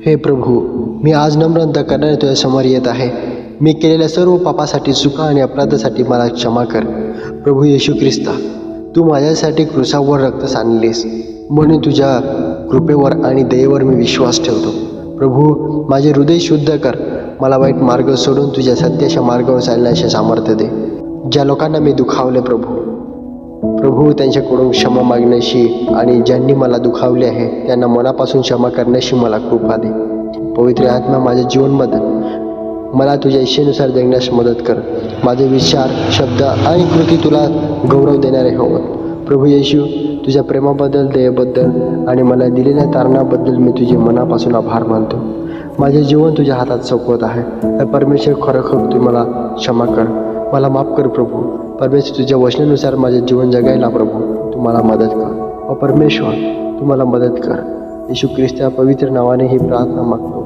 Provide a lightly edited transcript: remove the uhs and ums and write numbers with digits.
हे प्रभू, मी आज नम्र अंतकरणाने तुझ्या समोर येत आहे. मी केलेल्या सर्व पापासाठी, चुका आणि अपराधासाठी मला क्षमा कर. प्रभू येशू ख्रिस्ता, तू माझ्यासाठी क्रुसावर रक्त सांडलेस, म्हणून तुझ्या कृपेवर आणि दयेवर मी विश्वास ठेवतो. प्रभू, माझे हृदय शुद्ध कर. मला वाईट मार्ग सोडून तुझ्या सत्याच्या मार्गावर चालण्याचे सामर्थ्य दे. ज्या लोकांना मी दुखावले प्रभू, त्यांच्याकडून क्षमा मागण्याशी आणि ज्यांनी मला दुखावले आहे त्यांना मनापासून क्षमा करण्याशी मला कृपा दे. पवित्र आत्मा, माझ्या जीवनमध्ये मला तुझ्या इच्छेनुसार जगण्यास मदत कर. माझे विचार, शब्द आणि कृती तुला गौरव देणारे होत. प्रभू येशू, तुझ्या प्रेमाबद्दल, दयेबद्दल आणि मला दिलेल्या तारणाबद्दल मी तुझे मनापासून आभार मानतो. माझे जीवन तुझ्या हातात सोपवत आहे. परमेश्वर, खरोखर तू मला क्षमा कर. मला माफ कर प्रभू. परमेश्वर, तुझ्या वचनानुसार माझे जीवन जगायला प्रभू तू मला मदत कर. परमेश्वर, तू मला मदत कर. येशू ख्रिस्ता पवित्र नावाने ही प्रार्थना मागतो.